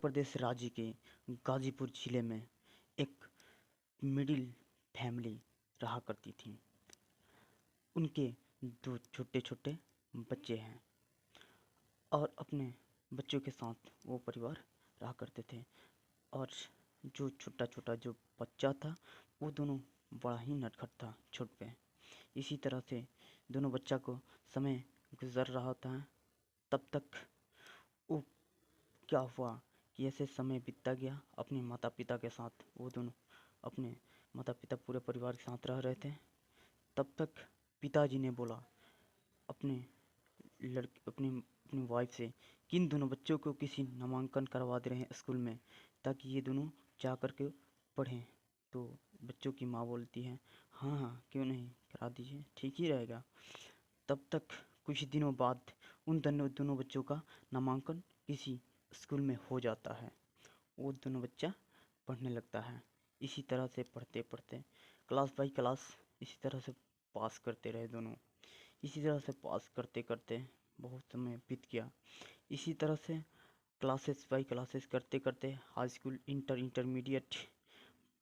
प्रदेश राज्य के गाजीपुर जिले में एक मिडिल फैमिली रहा करती थी। उनके दो छोटे छोटे बच्चे हैं और अपने बच्चों के साथ वो परिवार रहा करते थे। और जो छोटा छोटा जो बच्चा था वो दोनों बड़ा ही नटखट था छोट पे। इसी तरह से दोनों बच्चा को समय गुजर रहा था। तब तक वो क्या हुआ कि ऐसे समय बीतता गया अपने माता पिता के साथ। वो दोनों अपने माता पिता पूरे परिवार के साथ रह रहे थे। तब तक पिताजी ने बोला अपने अपनी वाइफ से कि इन दोनों बच्चों को किसी नामांकन करवा दे रहे हैं स्कूल में, ताकि ये दोनों जा कर के पढ़ें। तो बच्चों की माँ बोलती है हाँ हाँ क्यों नहीं, करा दीजिए, ठीक ही रहेगा। तब तक कुछ दिनों बाद उन दोनों बच्चों का नामांकन किसी स्कूल में हो जाता है। वो दोनों बच्चा पढ़ने लगता है। इसी तरह से पढ़ते पढ़ते क्लास बाई क्लास इसी तरह से पास करते रहे दोनों। इसी तरह से पास करते करते बहुत समय बीत गया। इसी तरह से क्लासेस बाई क्लासेस करते करते हाई स्कूल, इंटरमीडिएट,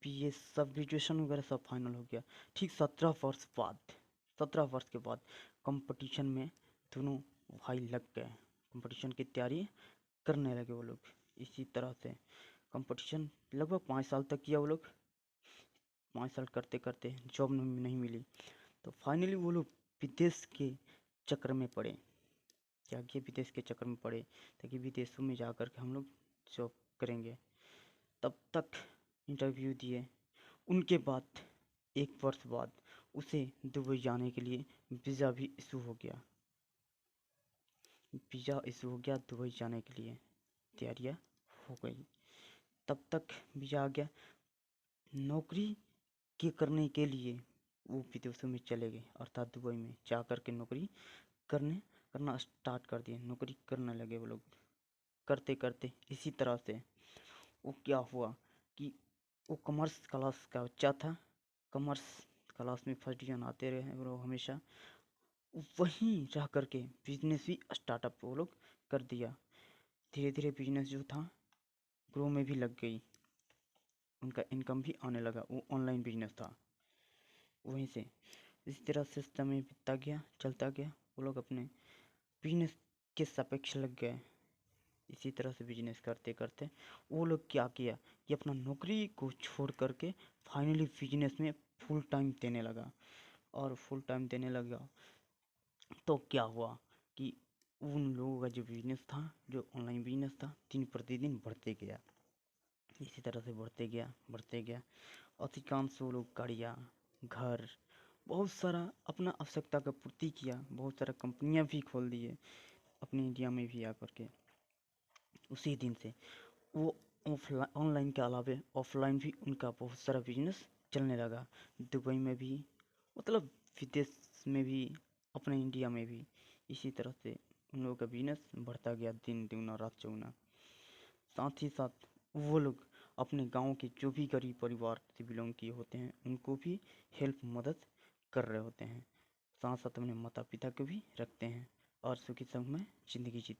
पीए सब ग्रेजुएशन वगैरह सब फाइनल हो गया। ठीक 17 वर्ष के बाद कंपटीशन में दोनों भाई लग गए। कंपटीशन की तैयारी करने लगे वो लोग। इसी तरह से कंपटीशन लगभग 5 साल तक किया वो लोग। 5 साल करते करते जॉब नहीं मिली तो फाइनली वो लोग विदेश के चक्कर में पड़े। क्या कि विदेश के चक्कर में पड़े ताकि विदेशों में जा कर के हम लोग जॉब करेंगे। तब तक इंटरव्यू दिए। उनके बाद 1 वर्ष बाद उसे दुबई जाने के लिए वीज़ा भी इशू हो गया। दुबई जाने के लिए तैयारियां हो गई। तब तक वीज़ा आ गया। नौकरी के करने के लिए वो विदेशों में चले गए, अर्थात दुबई में जा कर के नौकरी करना स्टार्ट कर दिए। नौकरी करने लगे वो लोग। करते करते इसी तरह से वो क्या हुआ कि वो कॉमर्स क्लास का बच्चा था। कॉमर्स क्लास में फर्स्ट डिवीजन आते रहे वो हमेशा। वहीं रह कर के बिजनेस भी स्टार्टअप वो लोग कर दिया। धीरे धीरे बिजनेस जो था ग्रो में भी लग गई। उनका इनकम भी आने लगा। वो ऑनलाइन बिजनेस था वहीं से। इसी तरह से समय बीतता गया, चलता गया। वो लोग अपने बिजनेस के सापेक्ष लग गए। इसी तरह से बिजनेस करते करते वो लोग क्या किया कि अपना नौकरी को छोड़ करके फाइनली बिजनेस में फुल टाइम देने लगा। और फुल टाइम देने लगा तो क्या हुआ कि उन लोगों का जो बिजनेस था, जो ऑनलाइन बिजनेस था, दिन प्रतिदिन बढ़ते गया। इसी तरह से बढ़ते गया। अधिकांश वो लोग गाड़ियाँ, घर, बहुत सारा अपना आवश्यकता का पूर्ति किया। बहुत सारा कंपनियां भी खोल दिए अपने इंडिया में भी आकर के। उसी दिन से वो ऑनलाइन के अलावे ऑफलाइन भी उनका बहुत सारा बिजनेस चलने लगा। दुबई में भी, मतलब विदेश में भी, अपने इंडिया में भी। इसी तरह से उन लोगों का बिजनेस बढ़ता गया, दिन दुगना रात चौगुना। साथ ही साथ वो लोग अपने गांव के जो भी गरीब परिवार से बिलोंग किए होते हैं उनको भी हेल्प मदद कर रहे होते हैं। साथ साथ अपने माता पिता को भी रखते हैं और सुखी संग में ज़िंदगी जीते।